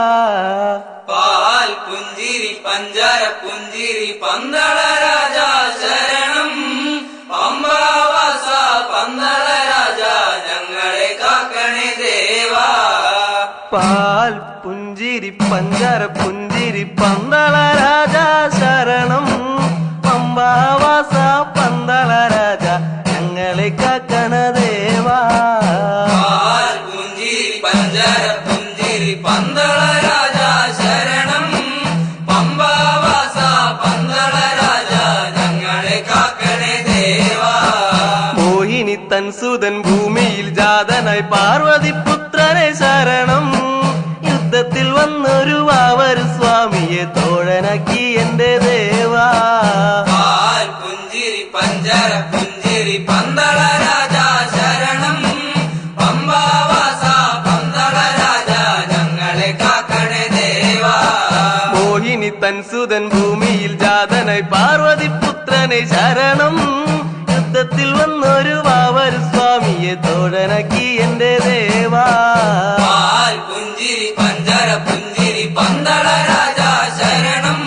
പാൽ പുഞ്ചിരി പഞ്ചാര പുഞ്ചിരി പന്തള രാജ ശരണം പമ്പാവാസ പന്തള രാജ ഞങ്ങളെ കാക്കണേ ദേവാ പാൽ പുഞ്ചിരി പഞ്ചാര പുഞ്ചിരി പന്തള രാജ ശരണം പമ്പാവാസ പന്തള രാജ ഞങ്ങളെ കാക്കണ ദേവാ പാൽ പുഞ്ചിരി പഞ്ചാര പുഞ്ചിരി പന്തള രാജ ശരണം പമ്പാവാസ പന്തള രാജ ഞങ്ങളെ കാക്കണേ ദേവാ മോഹിനി തൻ സുതൻ ഭൂമിയിൽ ജാതനായി പാർവതി പുത്രനെ ശരണം യുദ്ധത്തിൽ വന്നൊരു വാവരു സ്വാമിയെ തോഴനാക്കി എന്റെ ദേവാ പാൽ പുഞ്ചിരി പഞ്ചാര പുഞ്ചിരി പന്തള രാജ ശരണം പമ്പാവാസ പന്തള രാജ ഞങ്ങളെ കാക്കണേ ദേവാ മോഹിനി തൻ സുതൻ ഭൂമിയിൽ ജാതനായി പാർവതി പുത്രനെ ശരണം യുദ്ധത്തിൽ വന്നൊരു വാവരു സ്വാമിയെ തോഴനാക്കി എന്റെ ദേവാ പാൽ പുഞ്ചിരി പഞ്ചാര പുഞ്ചിരി പന്തള രാജ ശരണം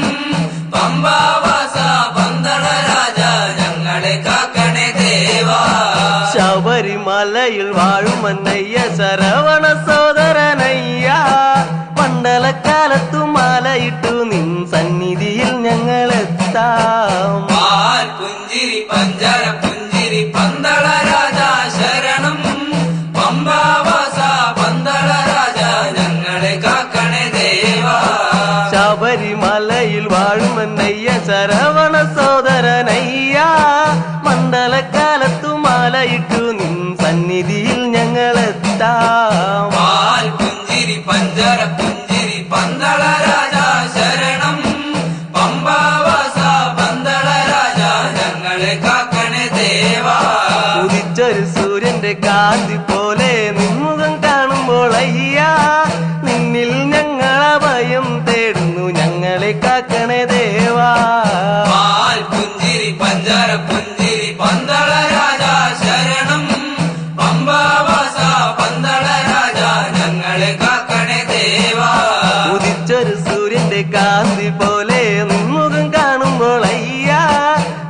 പമ്പാവാസ പന്തള രാജ ഞങ്ങളെ കാക്കണേ ദേവാ ശബരിമലയിൽ വാഴുമന്നയ്യ ശരവണ സോദരനയ്യ മണ്ഡലക്കാലത്തു മാലയിട്ടു നിൻ സന്നിധിയിൽ ഞങ്ങളെത്താം പാൽ പുഞ്ചിരി പഞ്ചാര പുഞ്ചിരി പന്തള രാജ ശരണം പമ്പാവാസ പന്തള രാജ ഞങ്ങളെ കാക്കണേ ദേവാ ശബരിമലയിൽ വാഴുമന്നയ്യ ശരവണ സോദരനയ്യ മണ്ഡലക്കാലത്തു മാലയിട്ടു നിൻ സന്നിധിയിൽ ഞങ്ങളെത്താം പാൽ പുഞ്ചിരി പഞ്ചാര പുഞ്ചിരി പന്തള രാജ ശരണം പമ്പാവാസ പന്തള രാജ ഞങ്ങളെ കാക്കണേ ദേവാ ഉദിച്ചൊരു സൂര്യന്റെ കാന്തി പോലെ നിൻമുഖം കാണുമ്പോൾ അയ്യാ നിന്നിൽ ഞങ്ങളഭയം തേടുന്നു ഞങ്ങളെ കാക്കണേ ദേവാ പാൽ പുഞ്ചിരി പഞ്ചാര പുഞ്ചിരി പന്തള രാജ ശരണം പമ്പാവാസ പന്തള രാജ ഞങ്ങളെ കാക്കണേ ദേവാ ഉദിച്ചൊരു സൂര്യന്റെ കാന്തി പോലെ നിൻമുഖം കാണുമ്പോൾ അയ്യാ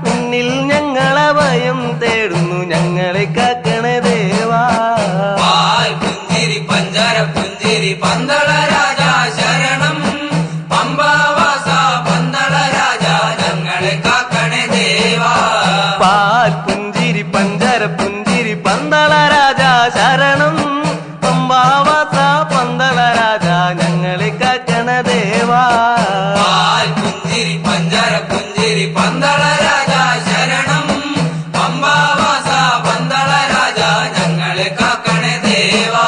നിന്നിൽ ഞങ്ങളഭയം തേടുന്നു ഞങ്ങളെ കാക്കണേ ദേവാ പാൽ പുഞ്ചിരി പഞ്ചാര പുഞ്ചിരി പന്തള രാജ ശരണം പമ്പാവാസ പന്തള രാജ ഞങ്ങളെ കാക്കണേ ദേവാ പാൽ പുഞ്ചിരി പഞ്ചാര പുഞ്ചിരി പന്തള രാജ ശരണം പമ്പാവാസ പന്തള രാജ ഞങ്ങളെ കാക്കണ ദേവാ പാൽ പുഞ്ചിരി പഞ്ചാര പുഞ്ചിരി പന്തള രാജ ശരണം പമ്പാവാസ പന്തള രാജ ഞങ്ങളെ കാക്കണേ ദേവാ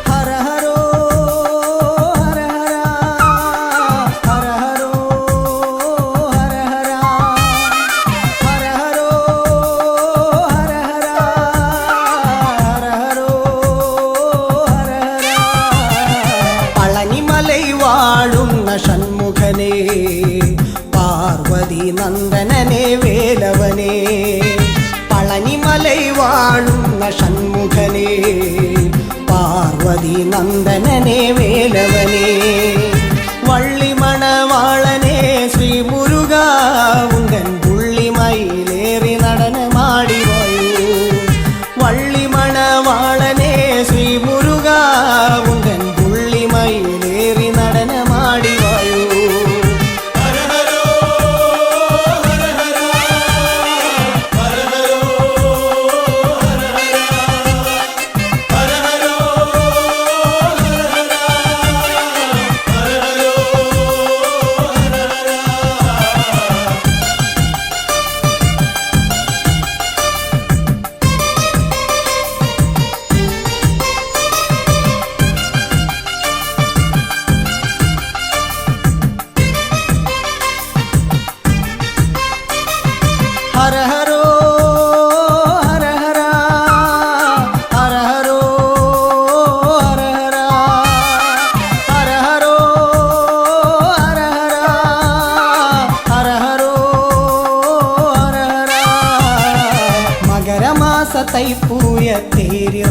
ഹര ഹരോ ഹര ഹര ഹര ഹരോ ഹര ഹര ഹര ഹരോ ഹര ഹര ഹര ഹരോ ഹര ഹര പളനിമലൈ വാഴുന്ന ഷൺമുഖനേ പാർവതി നന്ദനനേ വേലവനേ പളനിമലൈ വാഴുന്ന ഷൺമുഖനേ പാർവതി നന്ദനനേ വേലവനേ വള്ളിമണവാളനേ ശ്രീ മുരുകാ ഉങ്കൻ പുള്ളിമയിലേറി നടനമാടി വരൂ വള്ളിമണവാളനേ ശ്രീ മുരുകാ ഉങ്കൻ പുള്ളിമയിലേറി നടനമാടി വരൂ ഹര ഹരോ ഹര ഹര ഹര ഹരോ ഹര ഹര ഹര ഹരോ ഹര ഹര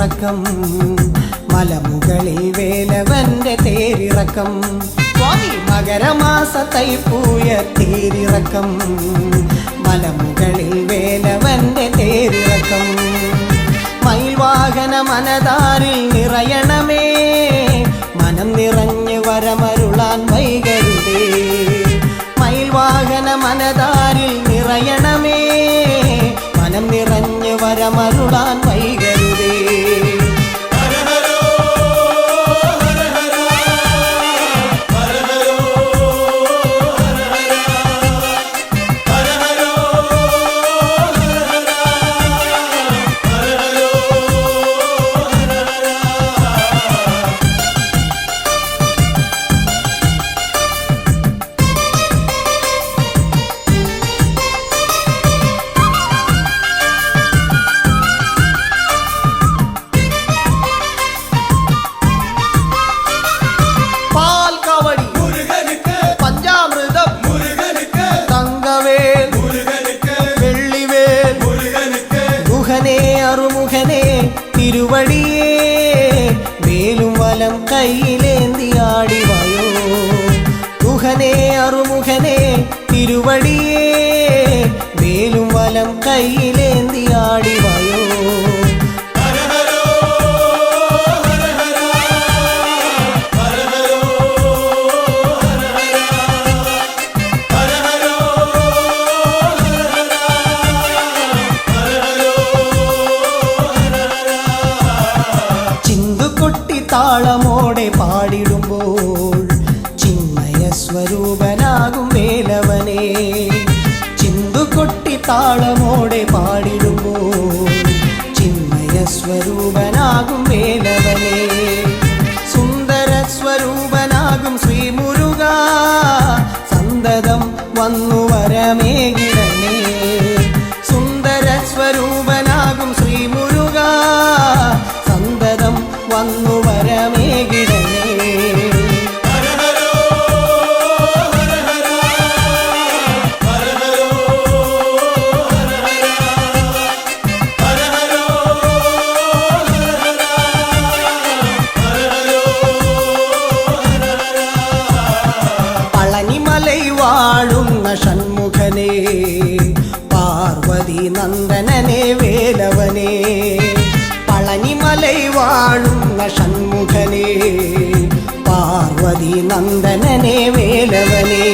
തേരിറക്കം മലമുകളിൽ വേലവന്റെ തേരിറക്കം സ്വാമി മകരമാസ തൈപ്പൂയ തേരിറക്കം മലമുകളിൽ വേലവന്റെ തേരിറക്കം മയിൽവാഹന മനതാരിൽ നിറയണമേ മനം നിറഞ്ഞ് വരമരുളാൻ വൈകരുതേ മയിൽവാഹന മനതാരിൽ നിറയണമേ മനം നിറഞ്ഞ് വരമരുളാൻ വൈകരുതേ തിരുവടിയേ വേലും വലം കയ്യിലേന്തിയാടിവായോ ഗുഹനേ അറുമുഖനേ തിരുവടിയേ വേലും വലം കയ്യിലേന്തിയാടിവായോ താളമോടെ പാടിടുമ്പോൾ ചിന്മയ സ്വരൂപനാകും വേലവനെ ചിന്തുകൊട്ടി താളമോടെ പാടിടുമ്പോൾ ചിന്മയ സ്വരൂപനാകും വേലവനെ സുന്ദര സ്വരൂപനാകും ശ്രീമുരുക സന്തതം വന്നു വരമേകിടണേ സുന്ദര സ്വരൂപനാകും ശ്രീമുരുക സന്തതം വന്നു വരമേകിടണേ പളനിമലൈ വാഴുന്ന ഷൺമുഖനേ പാർവതി നന്ദനനേ വേലവനേ പളനിമലൈ വാഴുന്ന ഷൺമുഖനേ പാർവതി നന്ദനനേ വേലവനേ